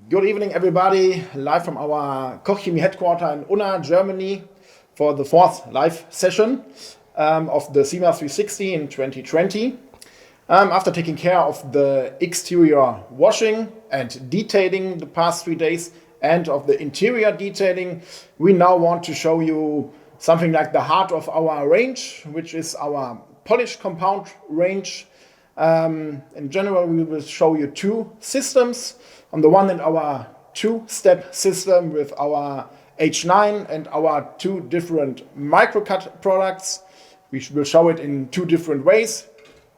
Good evening, everybody. Live from our Koch-Chemie headquarters in Unna, Germany, for the fourth live session of the SEMA360 in 2020. After taking care of the exterior washing and detailing the past 3 days and of the interior detailing, we now want to show you something like the heart of our range, which is our polish compound range. In general, we will show you two systems. On the one hand, our two-step system with our H9 and our two different microcut products. We will show it in two different ways,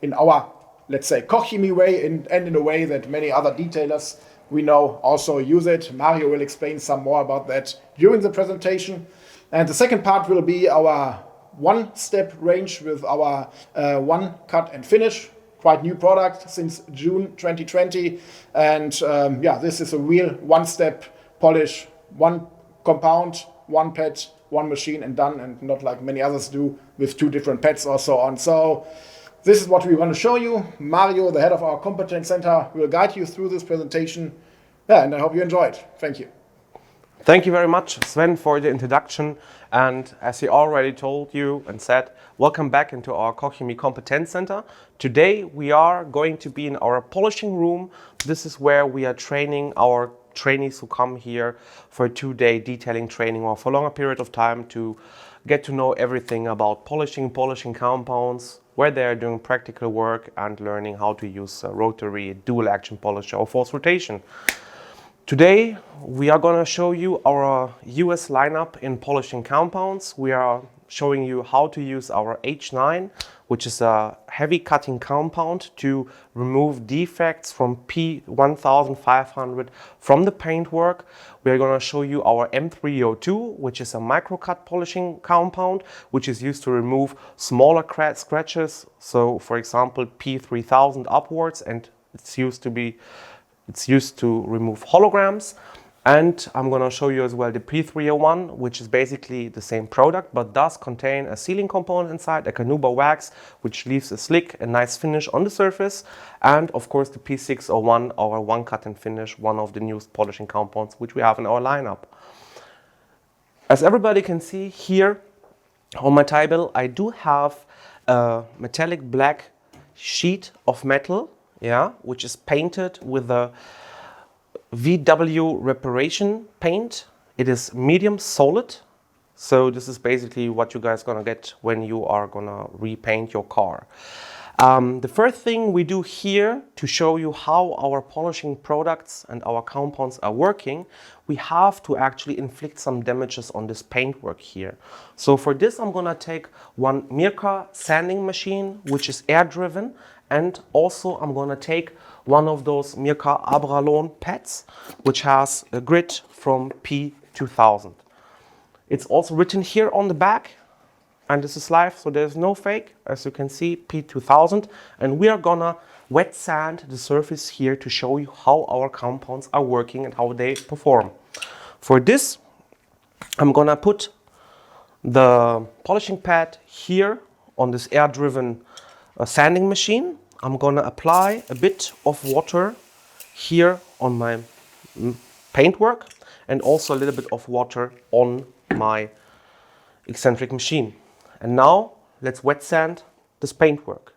in our, let's say, Koch-Chemie way and in a way that many other detailers we know also use it. Mario will explain some more about that during the presentation. And the second part will be our one-step range with our One Cut Finish. Quite new product since June 2020. And this is a real one-step polish, one compound, one pad, one machine and done, and not like many others do with two different pads or so on. So this is what we want to show you. Mario, the head of our Competence Center, will guide you through this presentation. Yeah, and I hope you enjoy it. Thank you. Thank you very much, Sven, for the introduction. And as he already told you and said, welcome back into our Koch-Chemie Competence Center. Today we are going to be in our polishing room. This is where we are training our trainees who come here for a 2-day detailing training or for a longer period of time to get to know everything about polishing compounds, where they are doing practical work and learning how to use a rotary, dual action polisher or force rotation. Today we are going to show you our US lineup in polishing compounds. We are showing you how to use our H9, which is a heavy cutting compound to remove defects from P1500 from the paintwork. We are going to show you our M302, which is a microcut polishing compound, which is used to remove smaller scratches. So for example, P3000 upwards, and it's used to remove holograms. And I'm going to show you as well the P301, which is basically the same product but does contain a sealing component inside, a Canuba wax, which leaves a slick and nice finish on the surface. And of course the P6.01, our One Cut Finish, one of the newest polishing compounds which we have in our lineup. As everybody can see here on my table, I do have a metallic black sheet of metal, which is painted with a VW reparation paint. It is medium solid, so this is basically what you guys gonna get when you are gonna repaint your car. The first thing we do here to show you how our polishing products and our compounds are working, we have to actually inflict some damages on this paintwork here. So for this I'm gonna take one Mirka sanding machine, which is air driven, and also I'm gonna take one of those Mirka Abralon pads, which has a grit from P2000. It's also written here on the back, and this is live, so there's no fake. As you can see, P2000, and we are gonna wet sand the surface here to show you how our compounds are working and how they perform. For this, I'm gonna put the polishing pad here on this air-driven sanding machine. I'm gonna apply a bit of water here on my paintwork and also a little bit of water on my eccentric machine. And now let's wet sand this paintwork.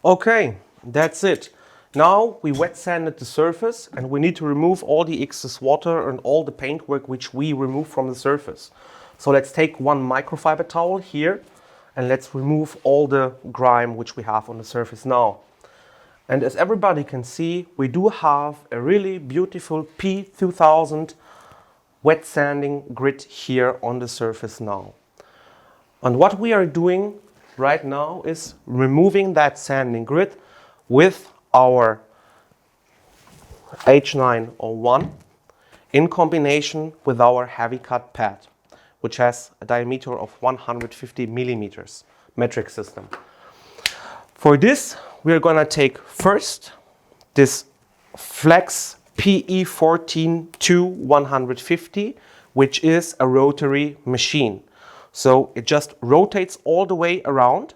Okay, that's it. Now we wet sanded the surface and we need to remove all the excess water and all the paintwork which we remove from the surface. So let's take one microfiber towel here and let's remove all the grime which we have on the surface now. And as everybody can see, we do have a really beautiful P2000 wet sanding grid here on the surface now. And what we are doing right now is removing that sanding grid with our H901 in combination with our heavy cut pad, which has a diameter of 150 millimeters metric system. For this, we are going to take first this Flex PE14-150, which is a rotary machine. So it just rotates all the way around.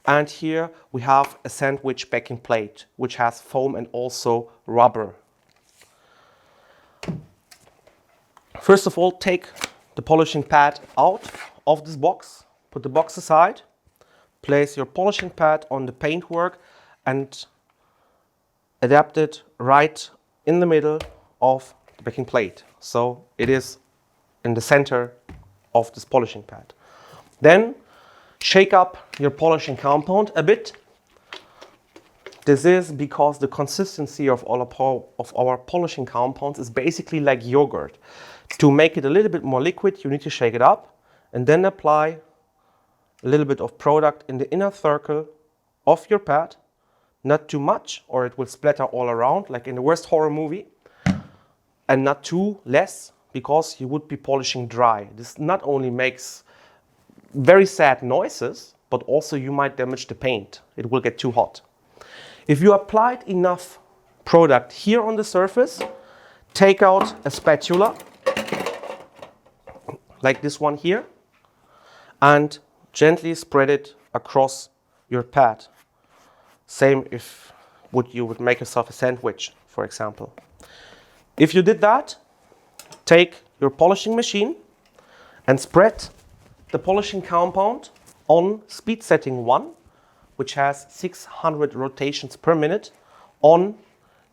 And here we have a sandwich backing plate, which has foam and also rubber. First of all, take the polishing pad out of this box, put the box aside, place your polishing pad on the paintwork and adapt it right in the middle of the backing plate. So it is in the center of this polishing pad. Then shake up your polishing compound a bit. This is because the consistency of all of our polishing compounds is basically like yogurt. To make it a little bit more liquid, you need to shake it up and then apply a little bit of product in the inner circle of your pad. Not too much or it will splatter all around like in the worst horror movie. And not too less because you would be polishing dry. This not only makes very sad noises, but also you might damage the paint. It will get too hot. If you applied enough product here on the surface, take out a spatula, like this one here, and gently spread it across your pad. Same if you would make yourself a sandwich, for example. If you did that, take your polishing machine and spread the polishing compound on speed setting 1, which has 600 rotations per minute on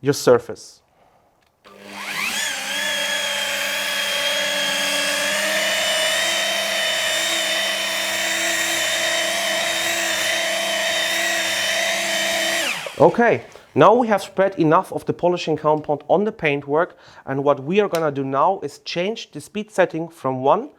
your surface. Okay, now we have spread enough of the polishing compound on the paintwork, and what we are gonna do now is change the speed setting from 1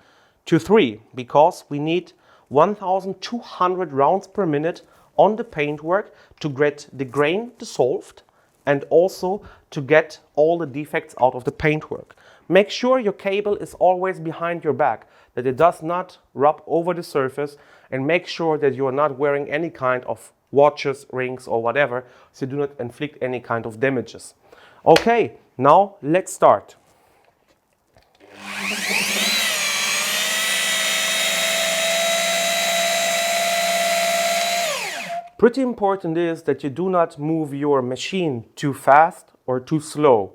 to 3 because we need 1200 rounds per minute on the paintwork to get the grain dissolved and also to get all the defects out of the paintwork. Make sure your cable is always behind your back, that it does not rub over the surface, and make sure that you are not wearing any kind of watches, rings or whatever, so you do not inflict any kind of damages. Okay, now let's start. Pretty important is that you do not move your machine too fast or too slow.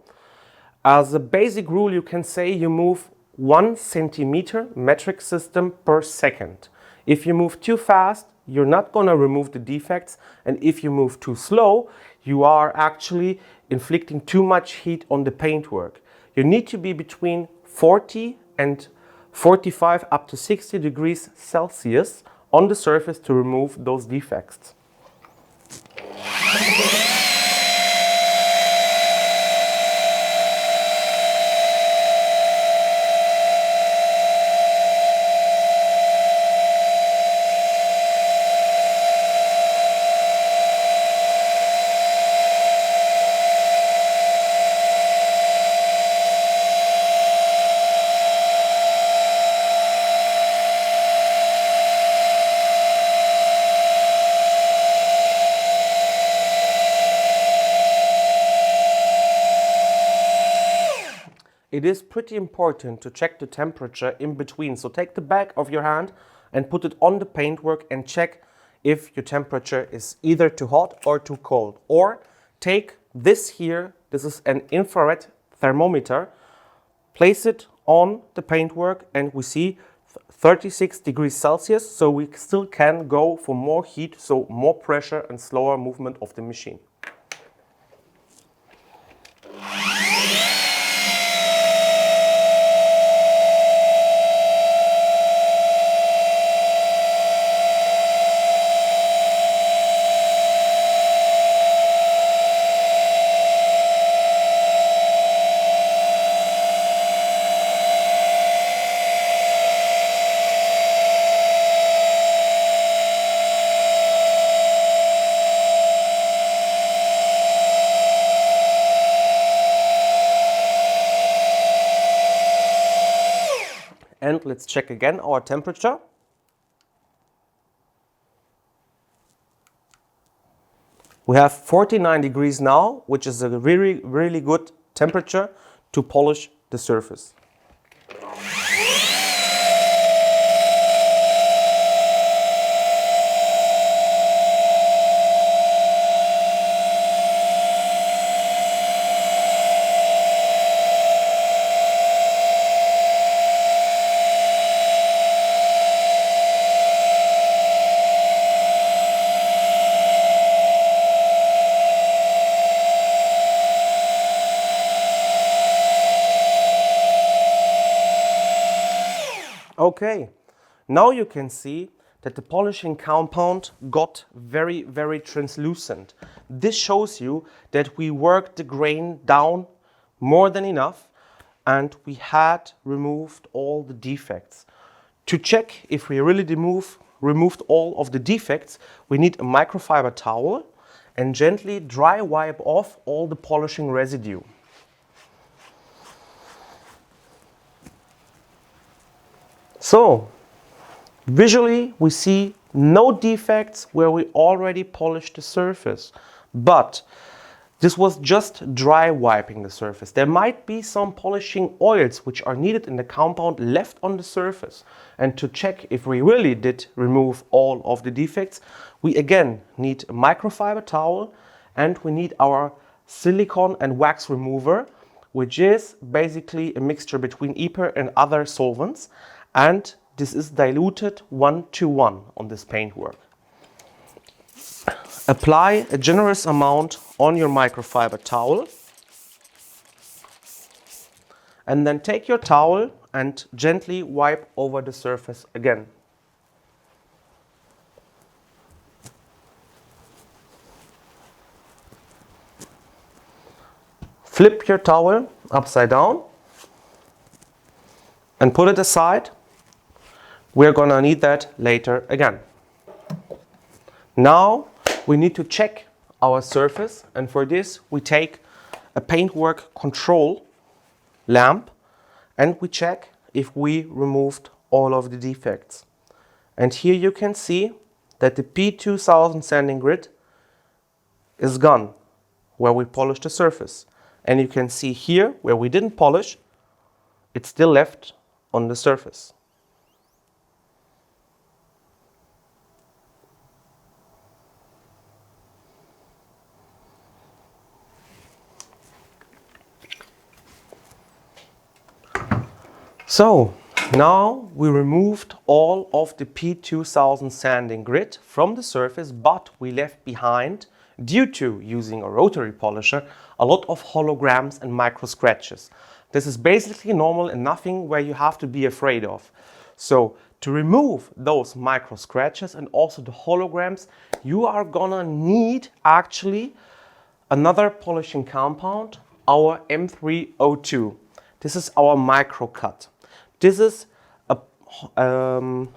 As a basic rule, you can say you move 1 centimeter metric system per second. If you move too fast, you're not going to remove the defects, and if you move too slow, you are actually inflicting too much heat on the paintwork. You need to be between 40 and 45 up to 60 degrees Celsius on the surface to remove those defects. It is pretty important to check the temperature in between. So take the back of your hand and put it on the paintwork and check if your temperature is either too hot or too cold. Or take this here, this is an infrared thermometer, place it on the paintwork and we see 36 degrees Celsius, so we still can go for more heat, so more pressure and slower movement of the machine. And let's check again our temperature. We have 49 degrees now, which is a really, really good temperature to polish the surface. Okay, now you can see that the polishing compound got very, very translucent. This shows you that we worked the grain down more than enough and we had removed all the defects. To check if we really removed all of the defects, we need a microfiber towel and gently dry wipe off all the polishing residue. So, visually we see no defects where we already polished the surface, but this was just dry wiping the surface. There might be some polishing oils which are needed in the compound left on the surface. And to check if we really did remove all of the defects, we again need a microfiber towel and we need our silicone and wax remover, which is basically a mixture between ether and other solvents. And this is diluted 1:1 on this paintwork. Apply a generous amount on your microfiber towel and then take your towel and gently wipe over the surface again. Flip your towel upside down and put it aside. We're gonna need that later again. Now we need to check our surface, and for this we take a paintwork control lamp and we check if we removed all of the defects. And here you can see that the P2000 sanding grit is gone where we polished the surface. And you can see here where we didn't polish, it's still left on the surface. So now we removed all of the P2000 sanding grit from the surface, but we left behind, due to using a rotary polisher, a lot of holograms and micro scratches. This is basically normal and nothing where you have to be afraid of. So to remove those micro scratches and also the holograms, you are gonna need actually another polishing compound, our M302. This is our micro cut. This is an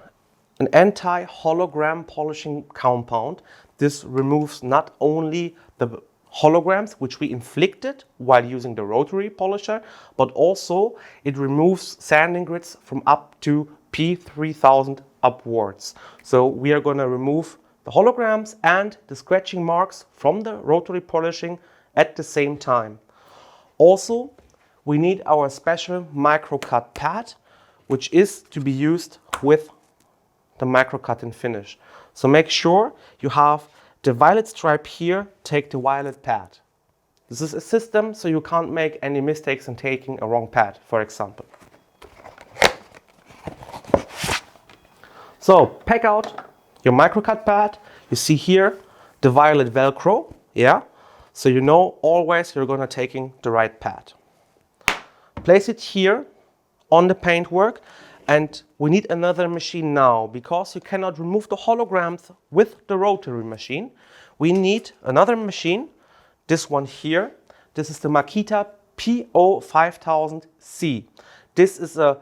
anti-hologram polishing compound. This removes not only the holograms which we inflicted while using the rotary polisher, but also it removes sanding grits from up to P3000 upwards. So we are going to remove the holograms and the scratching marks from the rotary polishing at the same time. Also, we need our special micro cut pad, which is to be used with the micro cut and finish. So make sure you have the violet stripe here, take the violet pad. This is a system so you can't make any mistakes in taking a wrong pad, for example. So pack out your micro cut pad. You see here the violet Velcro, yeah? So you know always you're gonna taking the right pad. Place it here on the paintwork, and we need another machine now because you cannot remove the holograms with the rotary machine. We need another machine, this one here. This is the Makita P5000C. This is a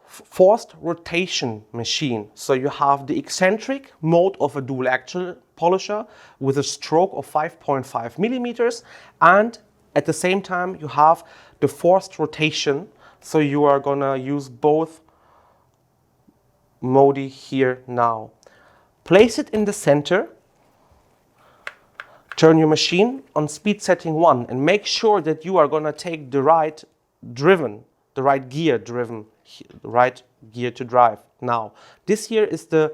forced rotation machine. So you have the eccentric mode of a dual action polisher with a stroke of 5.5 millimeters, and at the same time you have the forced rotation. So you are gonna use both modi here now. Place it in the center. Turn your machine on speed setting 1 and make sure that you are going to take the right gear to drive. Now, this here is the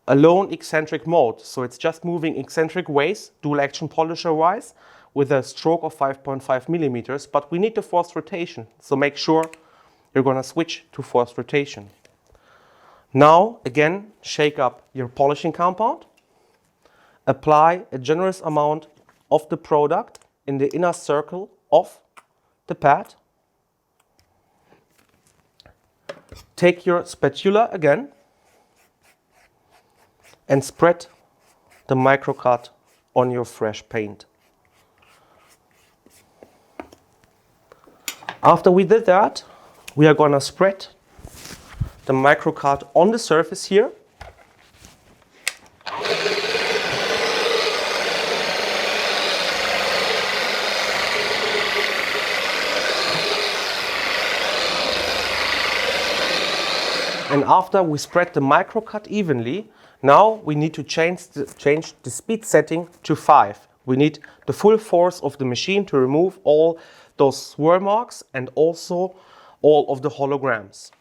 alone eccentric mode, so it's just moving eccentric ways, dual action polisher wise, with a stroke of 5.5 millimeters, but we need the forced rotation, so make sure you're going to switch to forced rotation. Now, again, shake up your polishing compound. Apply a generous amount of the product in the inner circle of the pad. Take your spatula again and spread the microcut on your fresh paint. After we did that, we are going to spread the microcut on the surface here. And after we spread the microcut evenly, now we need to change the speed setting to 5. We need the full force of the machine to remove all those swirl marks and also all of the holograms.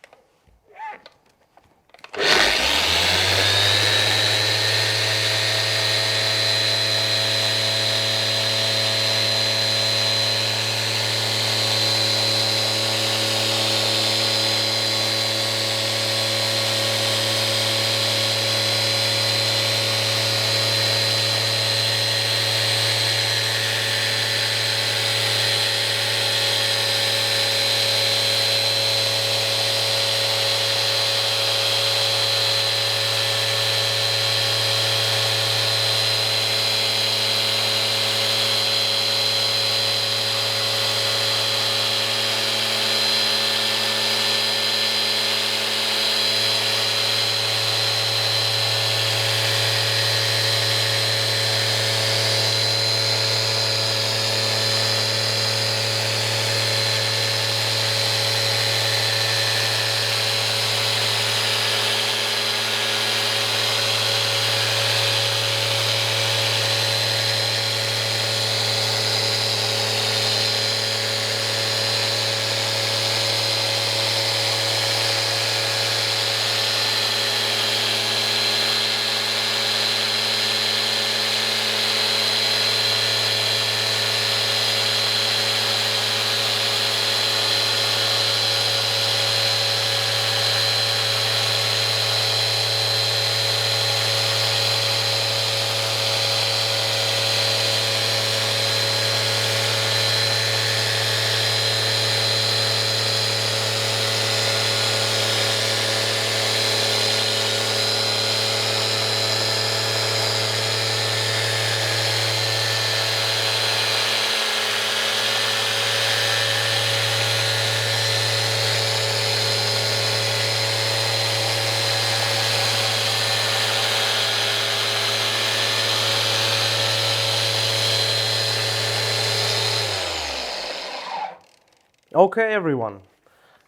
Okay, everyone.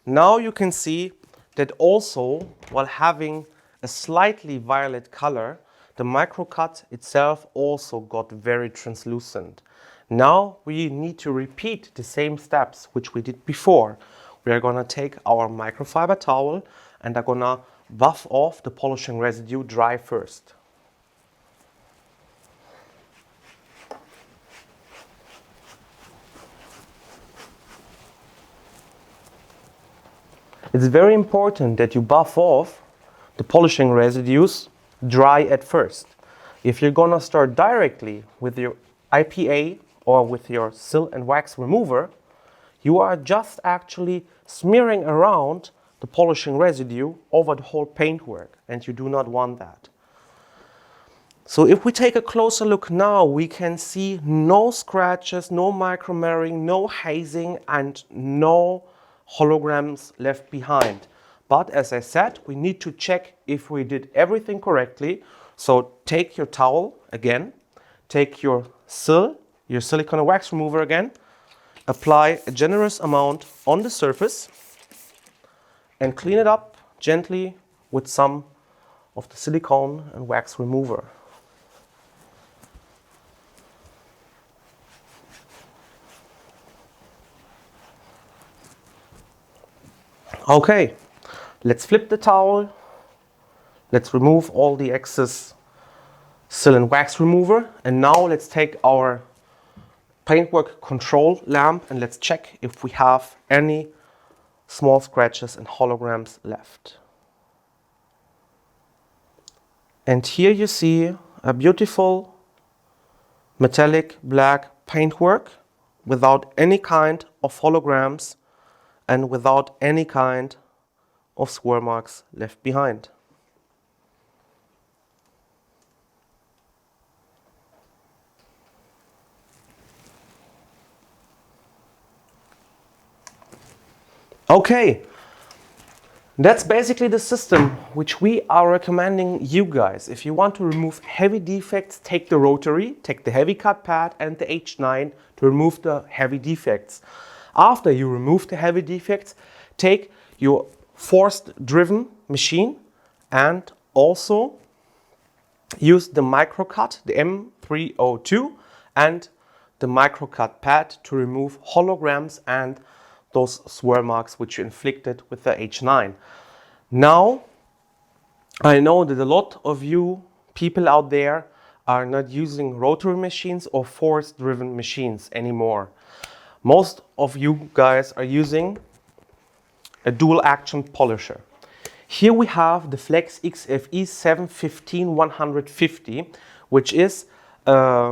Now you can see that also, while having a slightly violet color, the microcut itself also got very translucent. Now we need to repeat the same steps which we did before. We are going to take our microfiber towel and are going to buff off the polishing residue dry first. It's very important that you buff off the polishing residues dry at first. If you're gonna start directly with your IPA or with your sil and wax remover, you are just actually smearing around the polishing residue over the whole paintwork, and you do not want that. So if we take a closer look now, we can see no scratches, no micromarring, no hazing, and no holograms left behind. But as I said, we need to check if we did everything correctly. So take your towel again, take your silicone wax remover again, apply a generous amount on the surface and clean it up gently with some of the silicone and wax remover. Okay, let's flip the towel. Let's remove all the excess sil and wax remover. And now let's take our paintwork control lamp and let's check if we have any small scratches and holograms left. And here you see a beautiful metallic black paintwork without any kind of holograms and without any kind of swirl marks left behind. Okay, that's basically the system which we are recommending you guys. If you want to remove heavy defects, take the rotary, take the heavy cut pad and the H9 to remove the heavy defects. After you remove the heavy defects, take your forced driven machine and also use the microcut, the M302 and the microcut pad to remove holograms and those swirl marks which you inflicted with the H9. Now, I know that a lot of you people out there are not using rotary machines or force-driven machines anymore. Most of you guys are using a dual-action polisher. Here we have the Flex XFE 715-150, which is a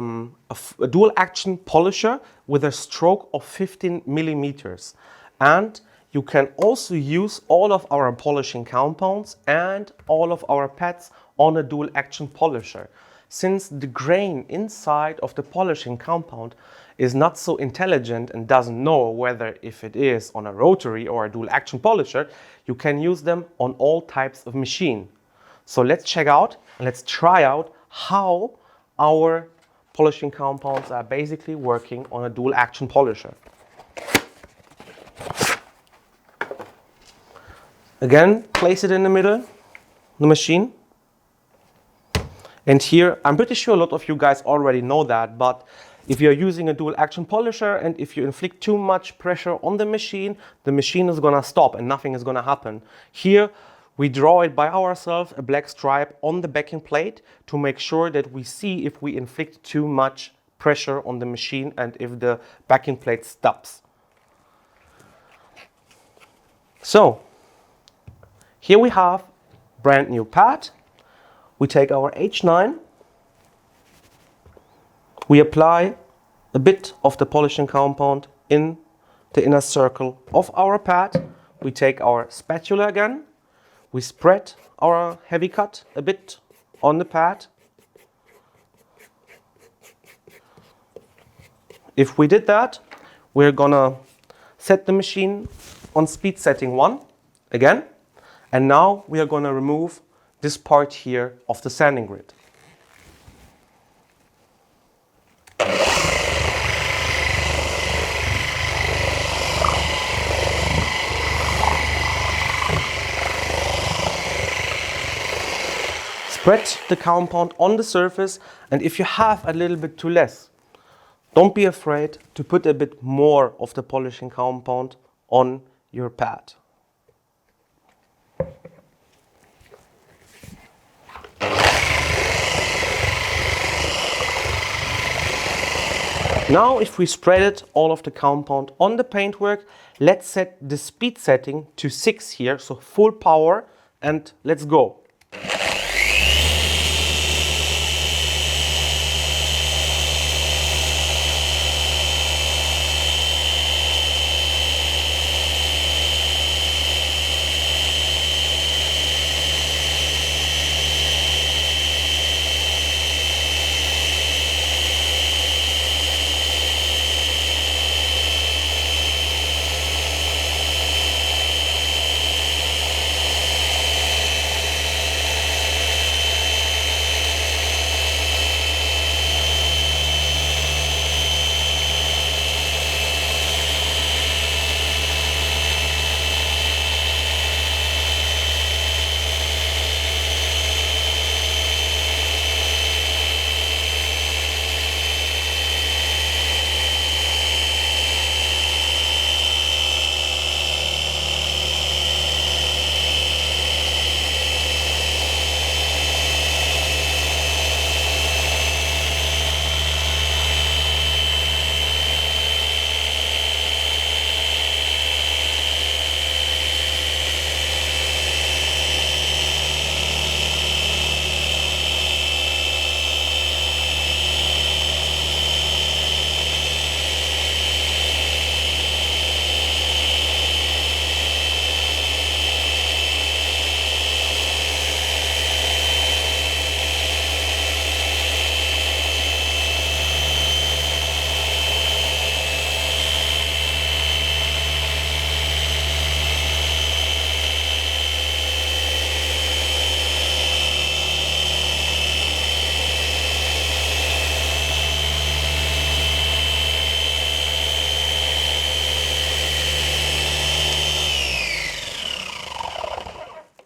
dual-action polisher with a stroke of 15 millimeters. And you can also use all of our polishing compounds and all of our pads on a dual-action polisher. Since the grain inside of the polishing compound is not so intelligent and doesn't know whether if it is on a rotary or a dual-action polisher, you can use them on all types of machine. So let's check out and let's try out how our polishing compounds are basically working on a dual-action polisher. Again, place it in the middle, the machine. And here, I'm pretty sure a lot of you guys already know that, but if you're using a dual action polisher and if you inflict too much pressure on the machine is gonna stop and nothing is gonna happen. Here, we draw it by ourselves, a black stripe on the backing plate to make sure that we see if we inflict too much pressure on the machine and if the backing plate stops. So, here we have brand new pad. We take our H9. We apply a bit of the polishing compound in the inner circle of our pad. We take our spatula again. We spread our heavy cut a bit on the pad. If we did that, we're gonna set the machine on speed setting 1 again. And now we are going to remove this part here of the sanding grid. Spread the compound on the surface, and if you have a little bit too less, don't be afraid to put a bit more of the polishing compound on your pad. Now if we spread it, all of the compound on the paintwork, let's set the speed setting to 6 here, so full power, and let's go.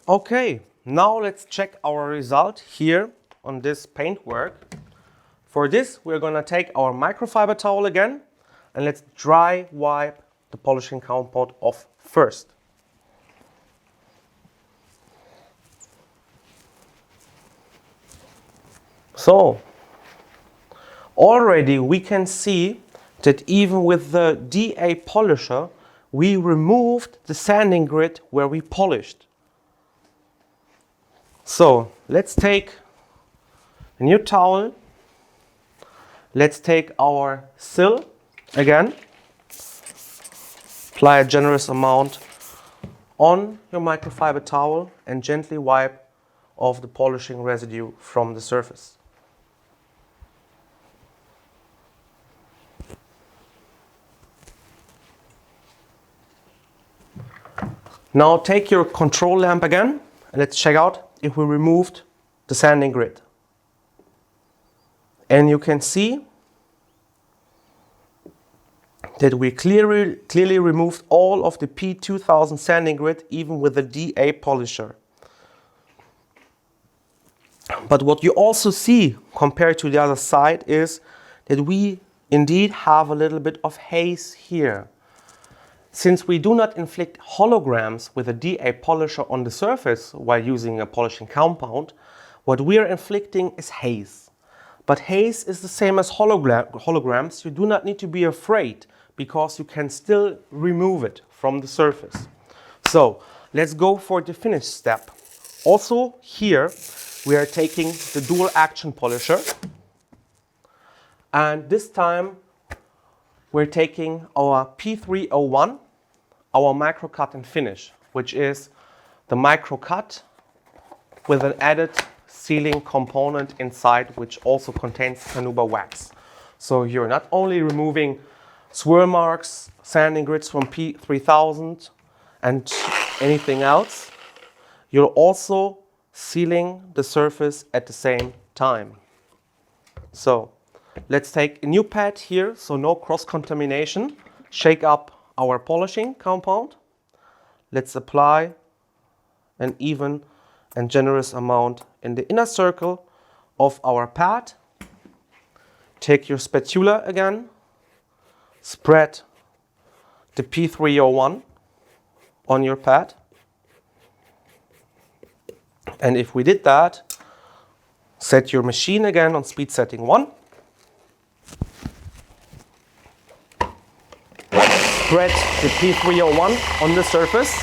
Okay, now let's check our result here on this paintwork. For this, we're gonna take our microfiber towel again and let's dry wipe the polishing compound off first. So, already we can see that even with the DA polisher, we removed the sanding grid where we polished. So, let's take a new towel. Let's take our sill again. Apply a generous amount on your microfiber towel and gently wipe off the polishing residue from the surface. Now take your control lamp again and let's check out if we removed the sanding grid. And you can see that we clearly removed all of the P2000 sanding grid even with the DA polisher. But what you also see compared to the other side is that we indeed have a little bit of haze here. Since we do not inflict holograms with a DA polisher on the surface while using a polishing compound, what we are inflicting is haze. But haze is the same as holograms. You do not need to be afraid because you can still remove it from the surface. So let's go for the finish step. Also here we are taking the dual action polisher, and this time we're taking our P301, our micro cut and finish, which is the micro cut with an added sealing component inside, which also contains Canuba wax. So you're not only removing swirl marks, sanding grids from P3000 and anything else, you're also sealing the surface at the same time. So let's take a new pad here, so no cross-contamination. Shake up our polishing compound. Let's apply an even and generous amount in the inner circle of our pad. Take your spatula again. Spread the P301 on your pad. And if we did that, set your machine again on speed setting 1. Spread the P301 on the surface.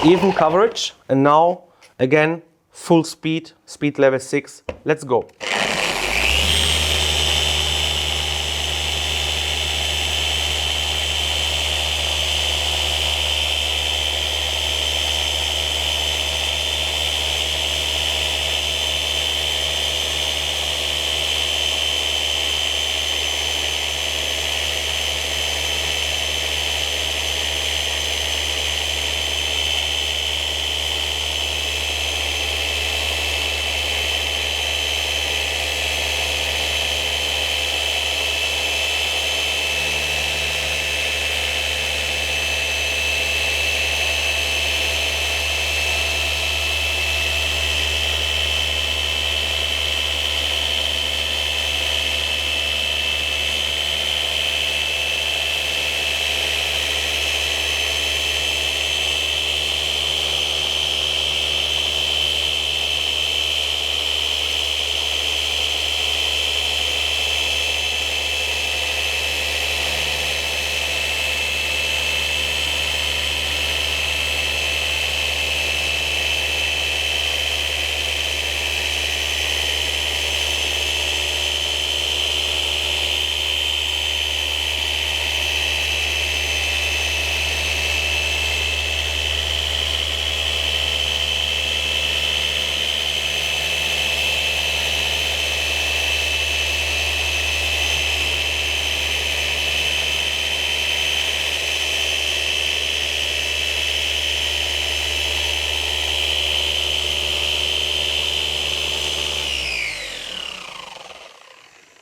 Even coverage. And now, again, full speed, speed level 6. Let's go.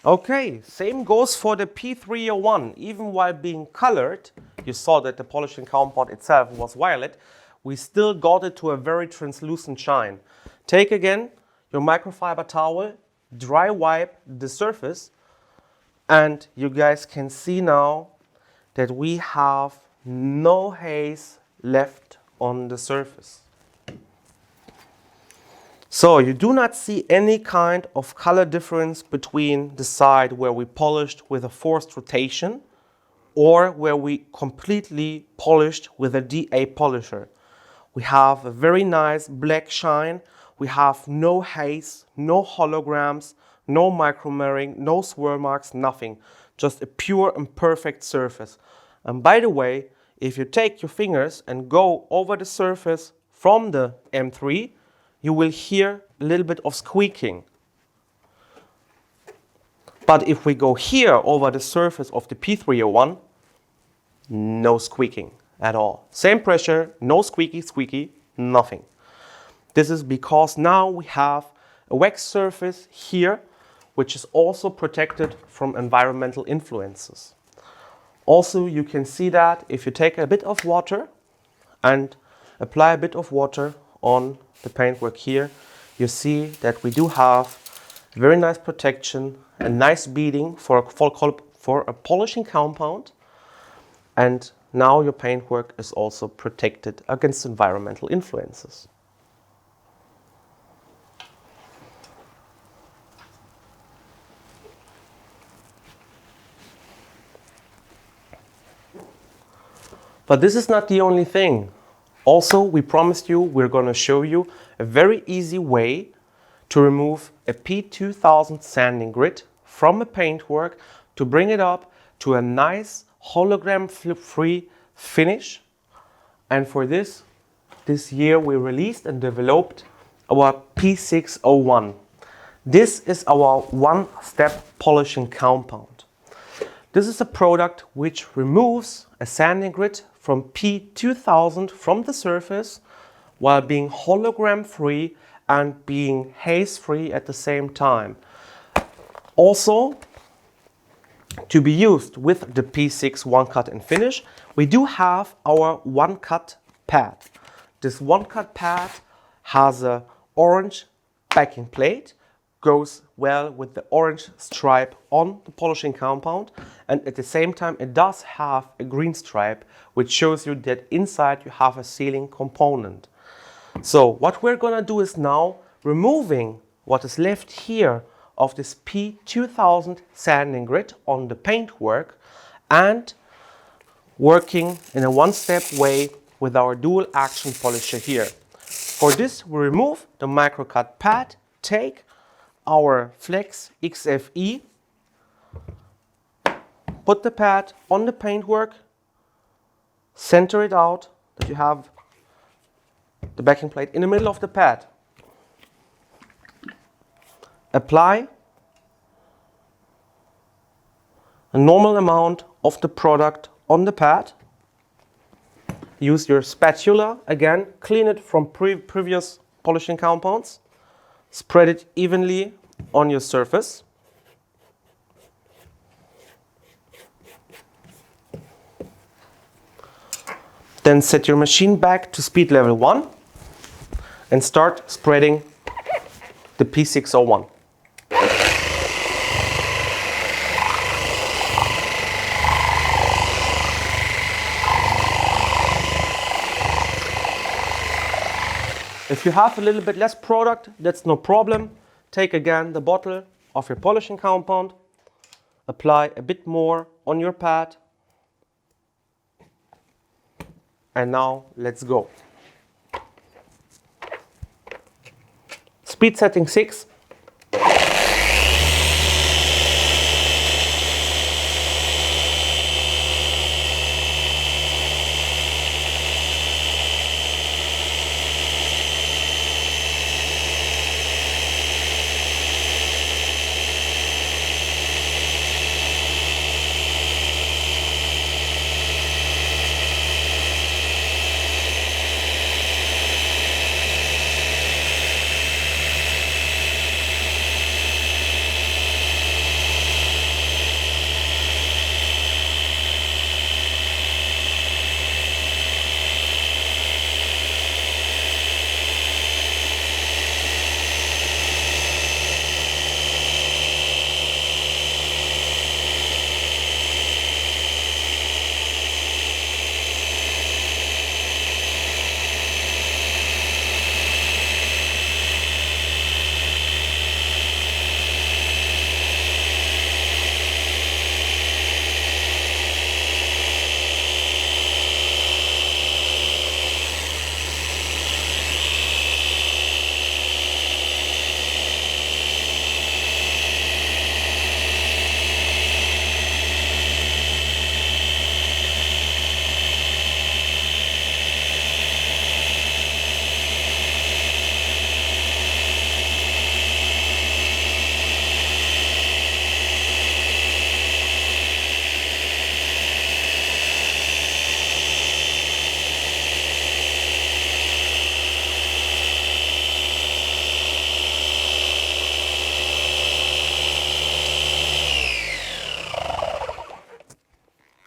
Okay, same goes for the P301. Even while being colored, you saw that the polishing compound itself was violet, we still got it to a very translucent shine. Take again your microfiber towel, dry wipe the surface, and you guys can see now that we have no haze left on the surface. So you do not see any kind of color difference between the side where we polished with a forced rotation or where we completely polished with a DA polisher. We have a very nice black shine. We have no haze, no holograms, no micromirroring, no swirl marks, nothing. Just a pure and perfect surface. And by the way, if you take your fingers and go over the surface from the M3, you will hear a little bit of squeaking. But if we go here over the surface of the P301, no squeaking at all. Same pressure, no squeaky, nothing. This is because now we have a wax surface here, which is also protected from environmental influences. Also, you can see that if you take a bit of water and apply a bit of water on the paintwork here, you see that we do have very nice protection, a nice beading for a polishing compound, and now your paintwork is also protected against environmental influences. But this is not the only thing. Also, we promised you we're going to show you a very easy way to remove a P2000 sanding grit from a paintwork to bring it up to a nice hologram-free finish. And for this year we released and developed our P6.01. This is our one-step polishing compound. This is a product which removes a sanding grit from P2000 from the surface while being hologram free and being haze free at the same time. Also, to be used with the P6 One Cut and Finish, we do have our One Cut pad. This One Cut pad has a orange backing plate, goes well with the orange stripe on the polishing compound, and at the same time it does have a green stripe which shows you that inside you have a sealing component. So what we're gonna do is now removing what is left here of this P2000 sanding grit on the paintwork and working in a one-step way with our dual action polisher here. For this we remove the microcut pad, take our Flex XFE, put the pad on the paintwork, center it out that you have the backing plate in the middle of the pad. Apply a normal amount of the product on the pad. Use your spatula again, clean it from previous polishing compounds. Spread it evenly on your surface. Then set your machine back to speed level 1 and start spreading the P6.01. If you have a little bit less product, that's no problem. Take again the bottle of your polishing compound, apply a bit more on your pad, and now let's go. Speed setting 6.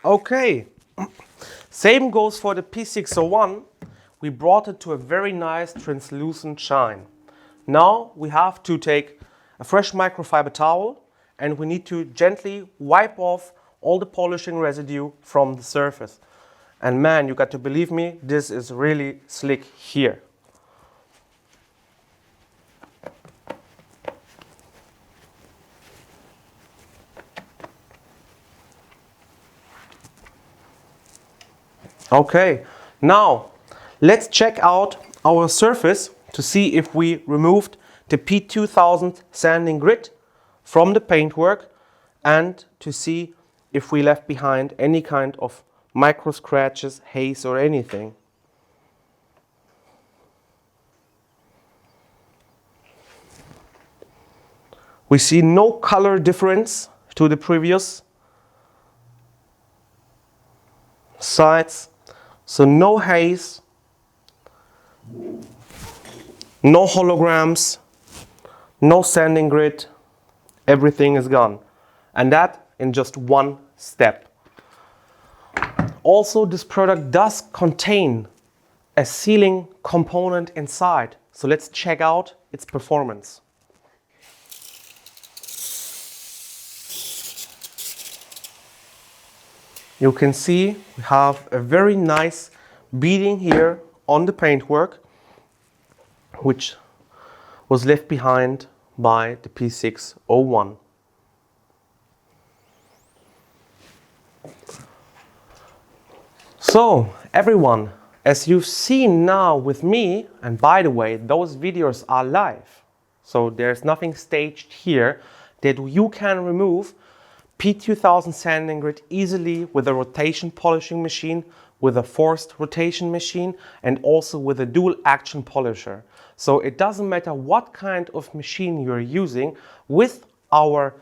Okay, same goes for the P6.01. We brought it to a very nice translucent shine. Now we have to take a fresh microfiber towel and we need to gently wipe off all the polishing residue from the surface. And man, you got to believe me, this is really slick here. Okay, now let's check out our surface to see if we removed the P2000 sanding grit from the paintwork and to see if we left behind any kind of micro scratches, haze or anything. We see no color difference to the previous sides, so no haze, no holograms, no sanding grit, everything is gone. And that in just one step. Also, this product does contain a sealing component inside. So let's check out its performance. You can see we have a very nice beading here on the paintwork, which was left behind by the P6.01. So everyone, as you've seen now with me, and by the way, those videos are live, so there's nothing staged here, that you can remove P2000 sanding grit easily with a rotation polishing machine, with a forced rotation machine, and also with a dual action polisher. So it doesn't matter what kind of machine you're using, with our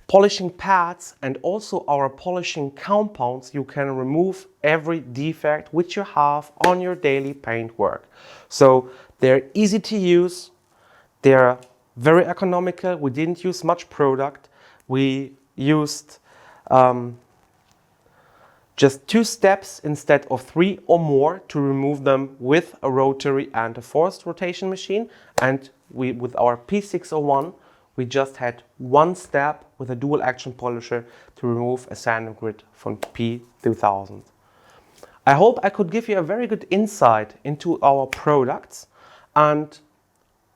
polishing pads and also our polishing compounds, you can remove every defect which you have on your daily paint work. So they're easy to use, they're very economical, we didn't use much product, we used just 2 steps instead of 3 or more to remove them with a rotary and a forced rotation machine, and with our P6.01 we just had 1 step with a dual action polisher to remove a sanding grit from P2000. I hope I could give you a very good insight into our products, and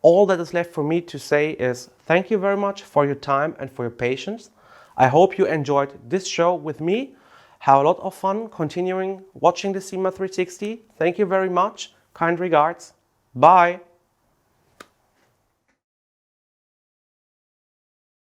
all that is left for me to say is thank you very much for your time and for your patience. I hope you enjoyed this show with me. Have a lot of fun continuing watching the SEMA360. Thank you very much. Kind regards. Bye.